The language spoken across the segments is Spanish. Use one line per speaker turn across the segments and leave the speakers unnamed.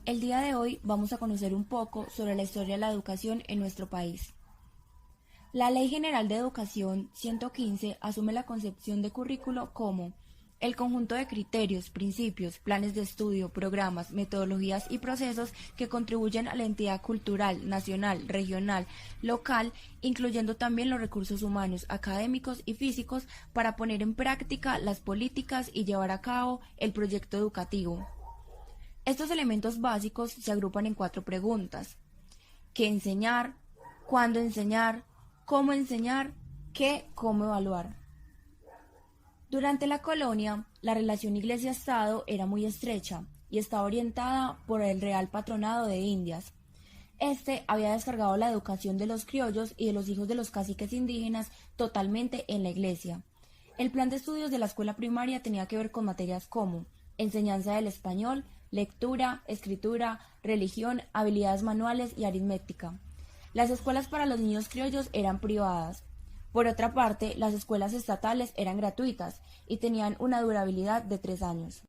El día de hoy vamos a conocer un poco sobre la historia de la educación en nuestro país. La Ley General de Educación 115 asume la concepción de currículo como el conjunto de criterios, principios, planes de estudio, programas, metodologías y procesos que contribuyen a la entidad cultural, nacional, regional, local, incluyendo también los recursos humanos, académicos y físicos para poner en práctica las políticas y llevar a cabo el proyecto educativo. Estos elementos básicos se agrupan en cuatro preguntas: ¿qué enseñar? ¿Cuándo enseñar? ¿Cómo enseñar? ¿Qué? ¿Cómo evaluar? Durante la colonia, la relación iglesia-estado era muy estrecha y estaba orientada por el Real Patronado de Indias. Este había descargado la educación de los criollos y de los hijos de los caciques indígenas totalmente en la iglesia. El plan de estudios de la escuela primaria tenía que ver con materias como enseñanza del español, lectura, escritura, religión, habilidades manuales y aritmética. Las escuelas para los niños criollos eran privadas. Por otra parte, las escuelas estatales eran gratuitas y tenían una durabilidad de 3 años.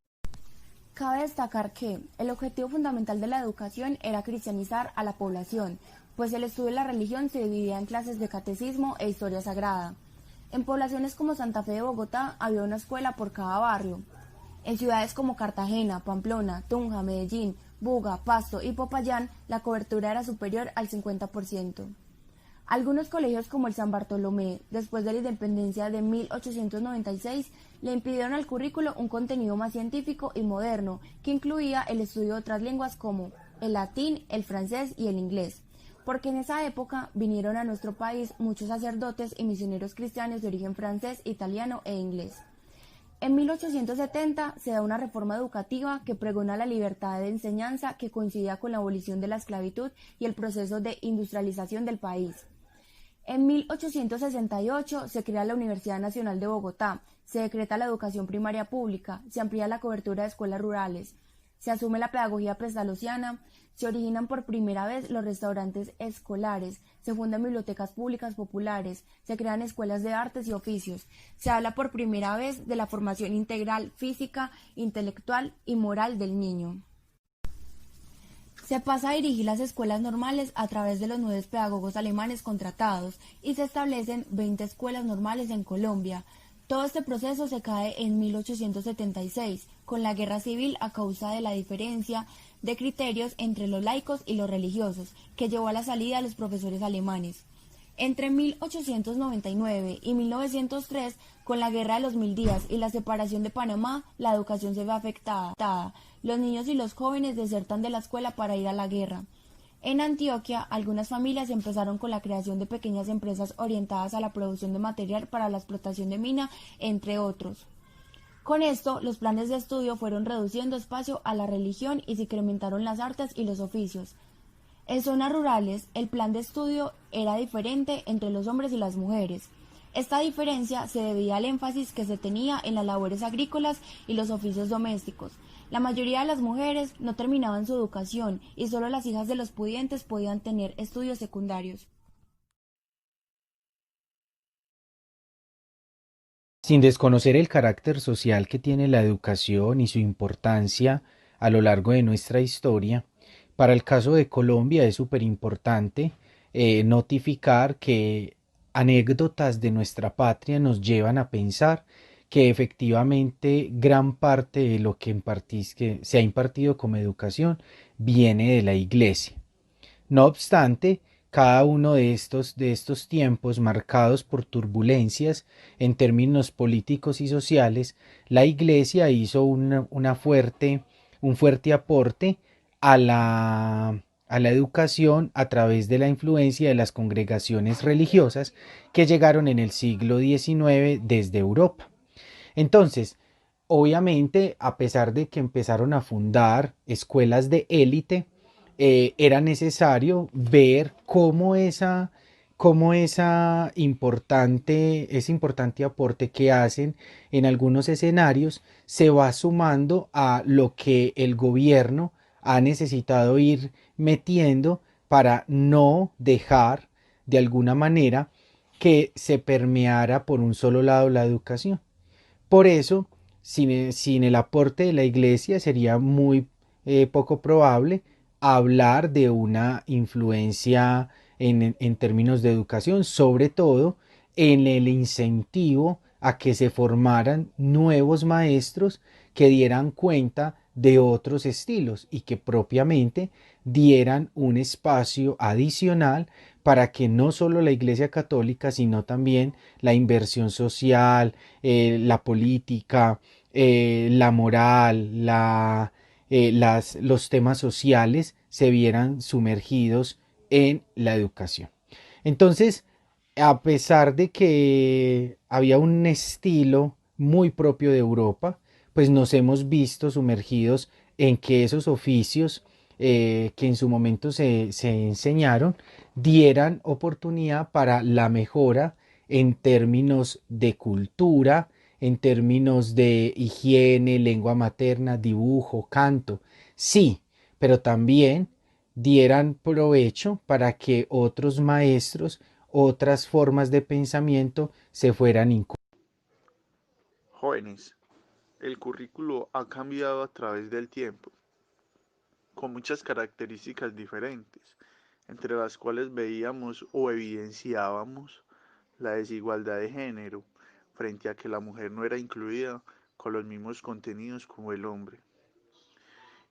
Cabe destacar que el objetivo fundamental de la educación era cristianizar a la población, pues el estudio de la religión se dividía en clases de catecismo e historia sagrada. En poblaciones como Santa Fe de Bogotá había una escuela por cada barrio. En ciudades como Cartagena, Pamplona, Tunja, Medellín, Buga, Pasto y Popayán, la cobertura era superior al 50%. Algunos colegios como el San Bartolomé, después de la independencia de 1896, le impidieron al currículo un contenido más científico y moderno, que incluía el estudio de otras lenguas como el latín, el francés y el inglés, porque en esa época vinieron a nuestro país muchos sacerdotes y misioneros cristianos de origen francés, italiano e inglés. En 1870 se da una reforma educativa que pregona la libertad de enseñanza que coincidía con la abolición de la esclavitud y el proceso de industrialización del país. En 1868 se crea la Universidad Nacional de Bogotá, se decreta la educación primaria pública, se amplía la cobertura de escuelas rurales, se asume la pedagogía prestalociana, se originan por primera vez los restaurantes escolares, se fundan bibliotecas públicas populares, se crean escuelas de artes y oficios, se habla por primera vez de la formación integral física, intelectual y moral del niño. Se pasa a dirigir las escuelas normales a través de los 9 pedagogos alemanes contratados y se establecen 20 escuelas normales en Colombia. Todo este proceso se cae en 1876, con la guerra civil a causa de la diferencia de criterios entre los laicos y los religiosos, que llevó a la salida de los profesores alemanes. Entre 1899 y 1903, con la Guerra de los Mil Días y la separación de Panamá, la educación se ve afectada. Los niños y los jóvenes desertan de la escuela para ir a la guerra. En Antioquia, algunas familias empezaron con la creación de pequeñas empresas orientadas a la producción de material para la explotación de mina, entre otros. Con esto, los planes de estudio fueron reduciendo espacio a la religión y se incrementaron las artes y los oficios. En zonas rurales, el plan de estudio era diferente entre los hombres y las mujeres. Esta diferencia se debía al énfasis que se tenía en las labores agrícolas y los oficios domésticos. La mayoría de las mujeres no terminaban su educación y solo las hijas de los pudientes podían tener estudios secundarios.
Sin desconocer el carácter social que tiene la educación y su importancia a lo largo de nuestra historia, para el caso de Colombia es súper importante notificar que anécdotas de nuestra patria nos llevan a pensar que efectivamente gran parte de lo que se ha impartido como educación viene de la iglesia. No obstante, cada uno de estos tiempos marcados por turbulencias en términos políticos y sociales, la Iglesia hizo un fuerte aporte a la educación a través de la influencia de las congregaciones religiosas que llegaron en el siglo XIX desde Europa. Entonces, obviamente, a pesar de que empezaron a fundar escuelas de élite, era necesario ver ese importante aporte que hacen en algunos escenarios se va sumando a lo que el gobierno ha necesitado ir metiendo para no dejar de alguna manera que se permeara por un solo lado la educación. Por eso, sin el aporte de la iglesia sería muy poco probable hablar de una influencia en términos de educación, sobre todo en el incentivo a que se formaran nuevos maestros que dieran cuenta de otros estilos y que propiamente dieran un espacio adicional para que no solo la Iglesia Católica, sino también la inversión social, la política, la moral, los temas sociales se vieran sumergidos en la educación. Entonces, a pesar de que había un estilo muy propio de Europa, pues nos hemos visto sumergidos en que esos oficios que en su momento se enseñaron dieran oportunidad para la mejora en términos de cultura, en términos de higiene, lengua materna, dibujo, canto. Sí, pero también dieran provecho para que otros maestros, otras formas de pensamiento se fueran inculcando.
Jóvenes, el currículo ha cambiado a través del tiempo, con muchas características diferentes, entre las cuales veíamos o evidenciábamos la desigualdad de género, frente a que la mujer no era incluida con los mismos contenidos como el hombre.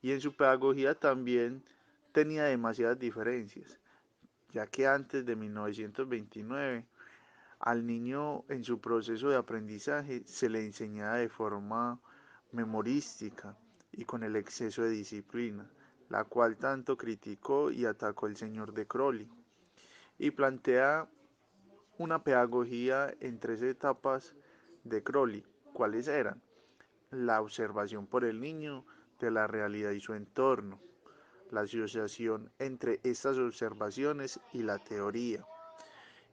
Y en su pedagogía también tenía demasiadas diferencias, ya que antes de 1929 al niño en su proceso de aprendizaje se le enseñaba de forma memorística y con el exceso de disciplina, la cual tanto criticó y atacó el señor de Crowley, y plantea una pedagogía en tres etapas de Crowley, cuáles eran la observación por el niño de la realidad y su entorno, la asociación entre estas observaciones y la teoría,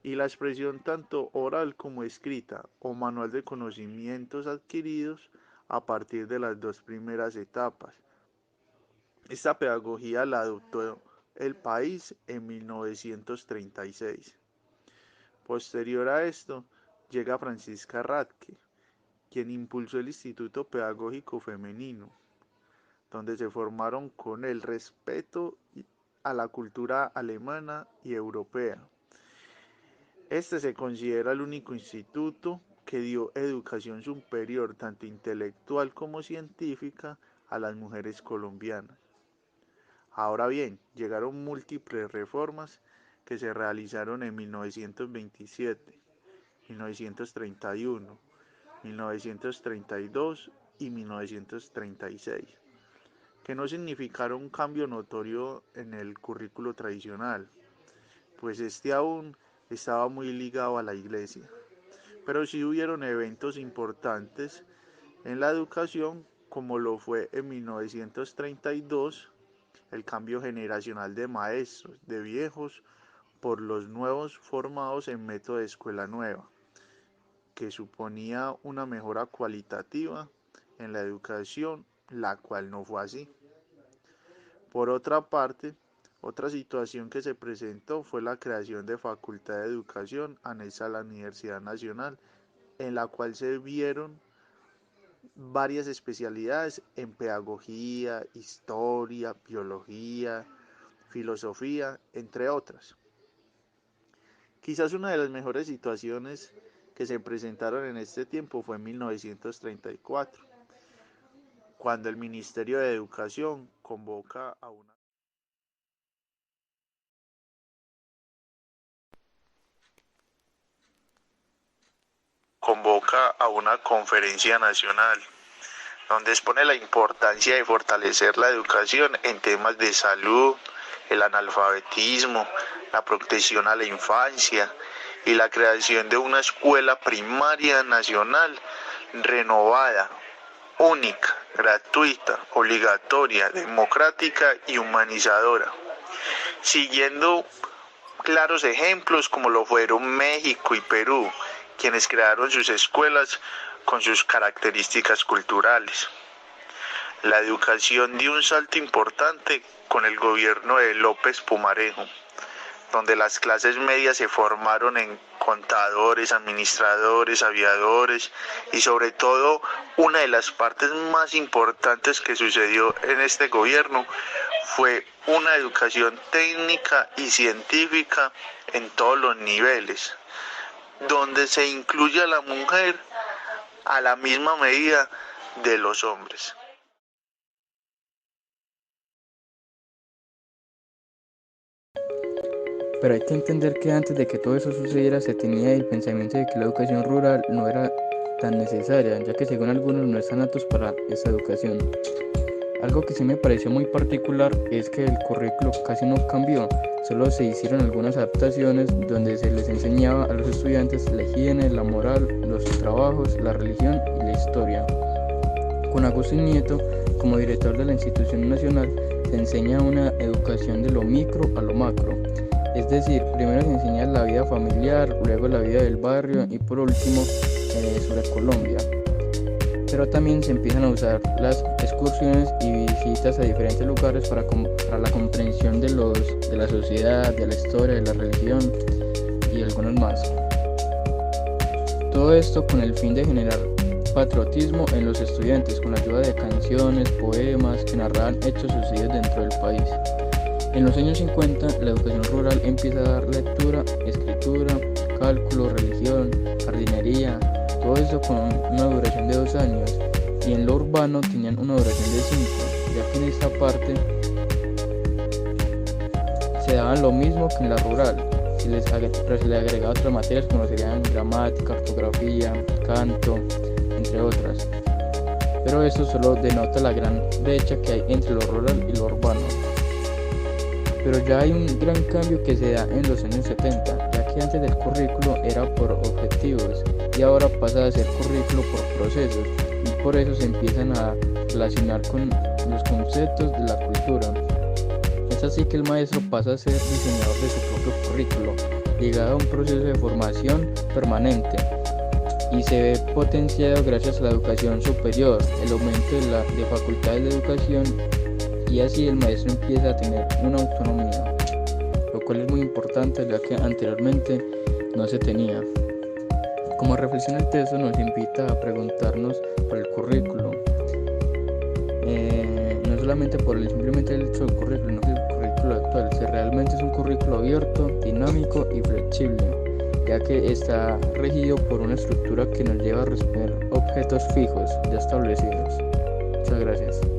y la expresión tanto oral como escrita o manual de conocimientos adquiridos a partir de las dos primeras etapas. Esta pedagogía la adoptó el país en 1936. Posterior a esto, llega Francisca Radke, quien impulsó el Instituto Pedagógico Femenino, donde se formaron con el respeto a la cultura alemana y europea. Este se considera el único instituto que dio educación superior, tanto intelectual como científica, a las mujeres colombianas. Ahora bien, llegaron múltiples reformas que se realizaron en 1927, 1931, 1932 y 1936, que no significaron un cambio notorio en el currículo tradicional, pues este aún estaba muy ligado a la iglesia. Pero sí hubieron eventos importantes en la educación, como lo fue en 1932 el cambio generacional de maestros, de viejos, por los nuevos formados en método de escuela nueva, que suponía una mejora cualitativa en la educación, la cual no fue así. Por otra parte, otra situación que se presentó fue la creación de Facultad de Educación anexa a la Universidad Nacional, en la cual se vieron varias especialidades en pedagogía, historia, biología, filosofía, entre otras. Quizás una de las mejores situaciones que se presentaron en este tiempo fue en 1934, cuando el Ministerio de Educación convoca a una conferencia nacional donde expone la importancia de fortalecer la educación en temas de salud, el analfabetismo, la protección a la infancia y la creación de una escuela primaria nacional renovada, única, gratuita, obligatoria, democrática y humanizadora, siguiendo claros ejemplos como lo fueron México y Perú, quienes crearon sus escuelas con sus características culturales. La educación dio un salto importante con el gobierno de López Pumarejo, donde las clases medias se formaron en contadores, administradores, aviadores y sobre todo una de las partes más importantes que sucedió en este gobierno fue una educación técnica y científica en todos los niveles, donde se incluye a la mujer a la misma medida de los hombres.
Pero hay que entender que antes de que todo eso sucediera se tenía el pensamiento de que la educación rural no era tan necesaria, ya que según algunos no están aptos para esa educación. Algo que sí me pareció muy particular es que el currículo casi no cambió, solo se hicieron algunas adaptaciones donde se les enseñaba a los estudiantes la higiene, la moral, los trabajos, la religión y la historia. Con Agustín Nieto, como director de la institución nacional, se enseña una educación de lo micro a lo macro. Es decir, primero se enseña la vida familiar, luego la vida del barrio y por último sobre Colombia. Pero también se empiezan a usar las excursiones y visitas a diferentes lugares para la comprensión de la sociedad, de la historia, de la religión y algunos más. Todo esto con el fin de generar patriotismo en los estudiantes con la ayuda de canciones, poemas que narraban hechos sucedidos dentro del país. En los años 50, la educación rural empieza a dar lectura, escritura, cálculo, religión, jardinería, todo esto con una duración de 2 años, y en lo urbano tenían una duración de 5, ya que en esta parte se daban lo mismo que en la rural, pero se le agregaba otras materias como serían gramática, ortografía, canto, entre otras. Pero eso solo denota la gran brecha que hay entre lo rural y lo urbano. Pero ya hay un gran cambio que se da en los años 70, ya que antes del currículo era por objetivos y ahora pasa a ser currículo por procesos, y por eso se empiezan a relacionar con los conceptos de la cultura. Es así que el maestro pasa a ser diseñador de su propio currículo, ligado a un proceso de formación permanente, y se ve potenciado gracias a la educación superior, el aumento de facultades de educación, y así el maestro empieza a tener una autonomía, lo cual es muy importante ya que anteriormente no se tenía. Como reflexión el texto nos invita a preguntarnos por el currículo, no solamente por simplemente el hecho del currículo, sino que el currículo actual, si realmente es un currículo abierto, dinámico y flexible, ya que está regido por una estructura que nos lleva a responder objetos fijos ya establecidos. Muchas gracias.